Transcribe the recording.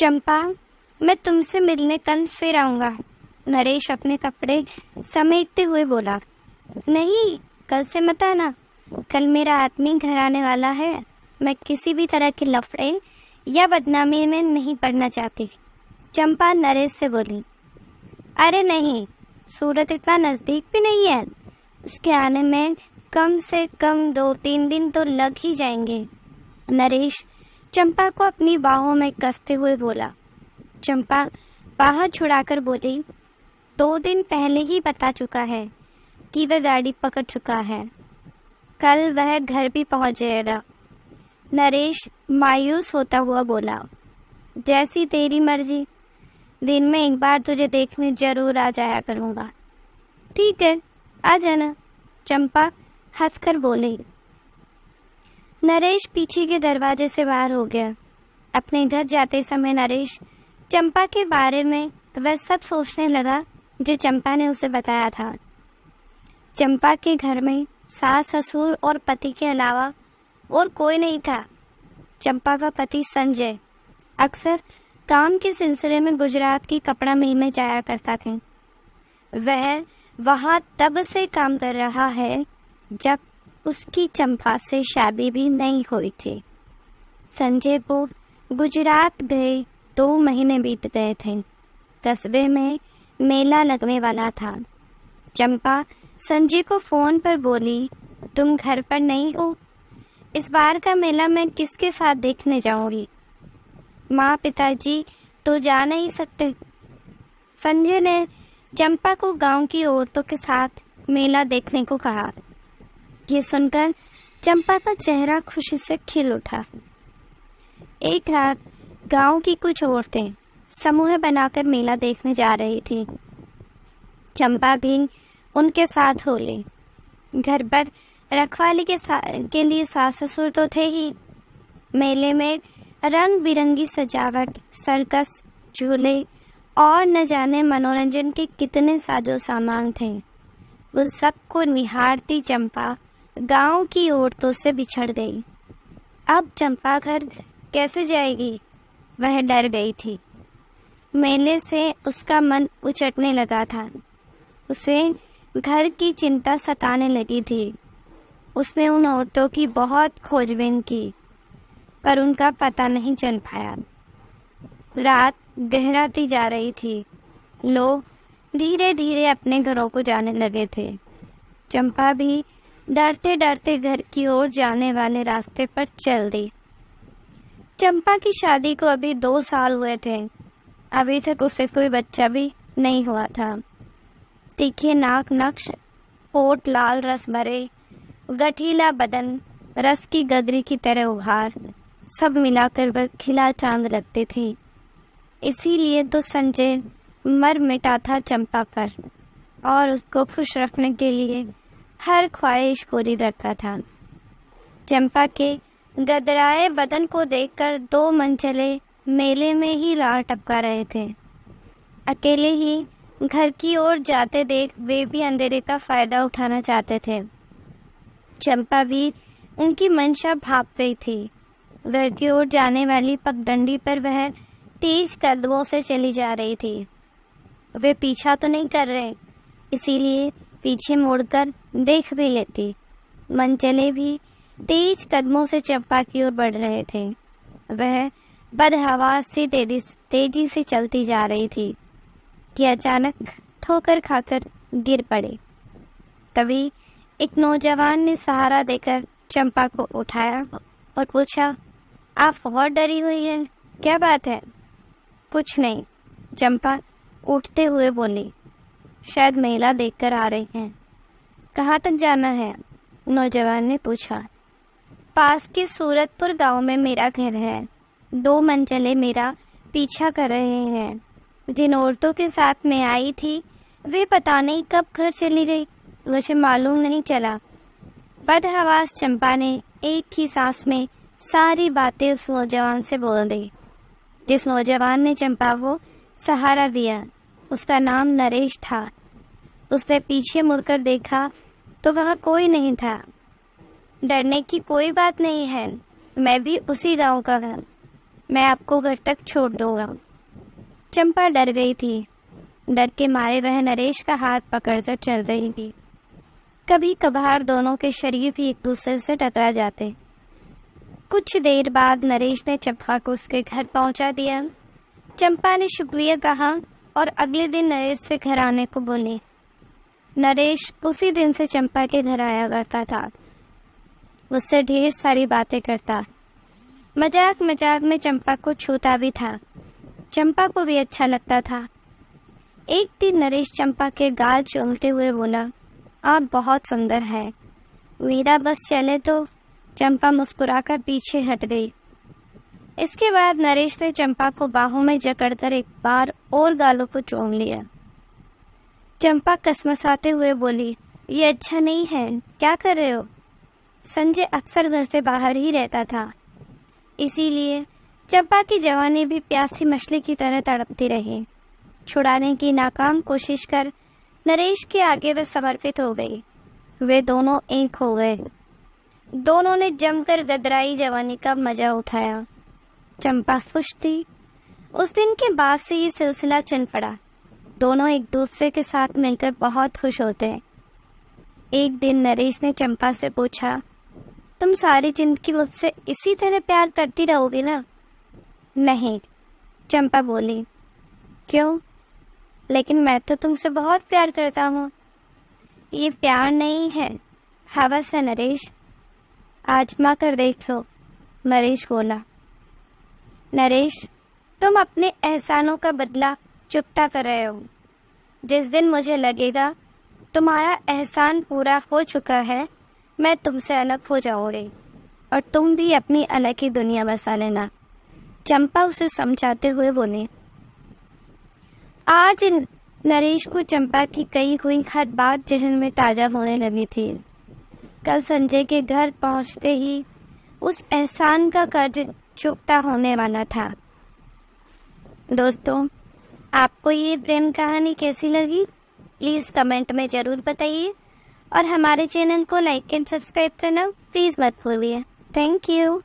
चंपा, मैं तुमसे मिलने कल फिर आऊँगा। नरेश अपने कपड़े समेटते हुए बोला। नहीं, कल से मत आना। कल मेरा आदमी घर आने वाला है। मैं किसी भी तरह के लफड़े या बदनामी में नहीं पड़ना चाहती। चंपा नरेश से बोली। अरे नहीं, सूरत इतना नज़दीक भी नहीं है। उसके आने में कम से कम 2-3 दिन तो लग ही जाएंगे। नरेश चंपा को अपनी बाहों में कसते हुए बोला। चंपा बाहर छुड़ाकर बोली, 2 दिन पहले ही बता चुका है कि वह गाड़ी पकड़ चुका है। कल वह घर भी पहुंच जाएगा। नरेश मायूस होता हुआ बोला। जैसी तेरी मर्जी, दिन में एक बार तुझे देखने जरूर आ जाया करूँगा। ठीक है, आ जाना, चंपा हंसकर बोली। नरेश पीछे के दरवाजे से बाहर हो गया। अपने घर जाते समय नरेश चंपा के बारे में वह सब सोचने लगा जो चंपा ने उसे बताया था। चंपा के घर में सास ससुर और पति के अलावा और कोई नहीं था। चंपा का पति संजय अक्सर काम के सिलसिले में गुजरात की कपड़ा मिल में जाया करता था। वह वहाँ तब से काम कर रहा है जब उसकी चंपा से शादी भी नहीं हुई थी। संजय को गुजरात गए 2 महीने बीत गए थे। कस्बे में मेला लगने वाला था। चंपा संजय को फ़ोन पर बोली, तुम घर पर नहीं हो? इस बार का मेला मैं किसके साथ देखने जाऊंगी? माँ पिताजी तो जा नहीं सकते। संजय ने चंपा को गांव की औरतों के साथ मेला देखने को कहा। ये सुनकर चंपा का चेहरा खुशी से खिल उठा। एक रात गांव की कुछ औरतें समूह बनाकर मेला देखने जा रही थी। चंपा भी उनके साथ हो ली। घर पर रखवाली के लिए सास ससुर तो थे ही। मेले में रंग बिरंगी सजावट, सर्कस, झूले और न जाने मनोरंजन के कितने साजो सामान थे। उन सबको निहारती चंपा गांव की औरतों से बिछड़ गई। अब चंपा घर कैसे जाएगी, वह डर गई थी। मेले से उसका मन उचटने लगा था। उसे घर की चिंता सताने लगी थी। उसने उन औरतों की बहुत खोजबीन की, पर उनका पता नहीं चल पाया। रात गहराती जा रही थी। लोग धीरे धीरे अपने घरों को जाने लगे थे। चंपा भी डरते डरते घर की ओर जाने वाले रास्ते पर चल दी। चंपा की शादी को अभी 2 साल हुए थे। अभी तक उसे कोई बच्चा भी नहीं हुआ था। तीखे नाक नक्श, होठ लाल रस भरे, गठीला बदन, रस की गगरी की तरह उभार, सब मिलाकर वह खिला चांद लगते थे। इसीलिए तो संजय मर मिटा था चंपा पर और उसको खुश रखने के लिए हर ख्वाहिश पूरी रखता था। चंपा के गदराए बदन को देखकर 2 मनचले मेले में ही लार टपका रहे थे। अकेले ही घर की ओर जाते देख वे भी अंधेरे का फायदा उठाना चाहते थे। चंपा भी उनकी मंशा भाप गई थी। घर की ओर जाने वाली पगडंडी पर वह तेज कदमों से चली जा रही थी। वे पीछा तो नहीं कर रहे, इसीलिए पीछे मुड़कर देख भी लेती। मनचले भी तेज कदमों से चंपा की ओर बढ़ रहे थे। वह बदहवास सी तेजी से चलती जा रही थी कि अचानक ठोकर खाकर गिर पड़े। तभी एक नौजवान ने सहारा देकर चंपा को उठाया और पूछा, आप बहुत डरी हुई हैं, क्या बात है? कुछ नहीं, चंपा उठते हुए बोली। शायद मेला देखकर आ रही हैं। कहाँ तक जाना है? नौजवान ने पूछा। पास के सूरतपुर गांव में मेरा घर है। 2 मनचले मेरा पीछा कर रहे हैं। जिन औरतों के साथ मैं आई थी वे पता नहीं कब घर चली गई, मुझे मालूम नहीं चला। बदहवास चंपा ने एक ही सांस में सारी बातें उस नौजवान से बोल दी। जिस नौजवान ने चंपा को सहारा दिया उसका नाम नरेश था। उसने पीछे मुड़कर देखा तो वहाँ कोई नहीं था। डरने की कोई बात नहीं है, मैं भी उसी गांव का हूँ। मैं आपको घर तक छोड़ दूंगा। चंपा डर गई थी। डर के मारे वह नरेश का हाथ पकड़कर चल रही थी। कभी कभार दोनों के शरीर भी एक दूसरे से टकरा जाते। कुछ देर बाद नरेश ने चंपा को उसके घर पहुंचा दिया। चंपा ने शुक्रिया कहा और अगले दिन नरेश से घर आने को बोली। नरेश उसी दिन से चंपा के घर आया करता था। उससे ढेर सारी बातें करता। मजाक मजाक में चंपा को छूता भी था। चंपा को भी अच्छा लगता था। एक दिन नरेश चंपा के गाल चूमते हुए बोला, आप बहुत सुंदर है, मेरा बस चले तो। चंपा मुस्कुराकर पीछे हट गई। इसके बाद नरेश ने चंपा को बाहों में जकड़कर एक बार और गालों को चूम लिया। चंपा कसमसाते हुए बोली, ये अच्छा नहीं है, क्या कर रहे हो? संजय अक्सर घर से बाहर ही रहता था, इसीलिए चंपा की जवानी भी प्यासी मछली की तरह तड़पती रही। छुड़ाने की नाकाम कोशिश कर नरेश के आगे वे समर्पित हो गई। वे दोनों एक हो गए। दोनों ने जमकर गदराई जवानी का मजा उठाया। चंपा खुश थी। उस दिन के बाद से ये सिलसिला चल पड़ा। दोनों एक दूसरे के साथ मिलकर बहुत खुश होते हैं। एक दिन नरेश ने चंपा से पूछा, तुम सारी जिंदगी मुझसे इसी तरह प्यार करती रहोगी ना? नहीं, चंपा बोली। क्यों? लेकिन मैं तो तुमसे बहुत प्यार करता हूँ। ये प्यार नहीं है, हवस है नरेश, आजमा कर देख लो, नरेश बोला। नरेश, तुम अपने एहसानों का बदला चुकता कर रहे हो। जिस दिन मुझे लगेगा तुम्हारा एहसान पूरा हो चुका है, मैं तुमसे अलग हो जाऊंगी और तुम भी अपनी अलग ही दुनिया बसा लेना। चंपा उसे समझाते हुए बोली। आज नरेश को चंपा की कही हुई हर बात जहन में ताज़ा होने लगी थी। कल संजय के घर पहुंचते ही उस एहसान का कर्ज चुकता होने वाला था। दोस्तों, आपको ये प्रेम कहानी कैसी लगी? प्लीज़ कमेंट में ज़रूर बताइए और हमारे चैनल को लाइक एंड सब्सक्राइब करना प्लीज़ मत भूलिए। Thank you.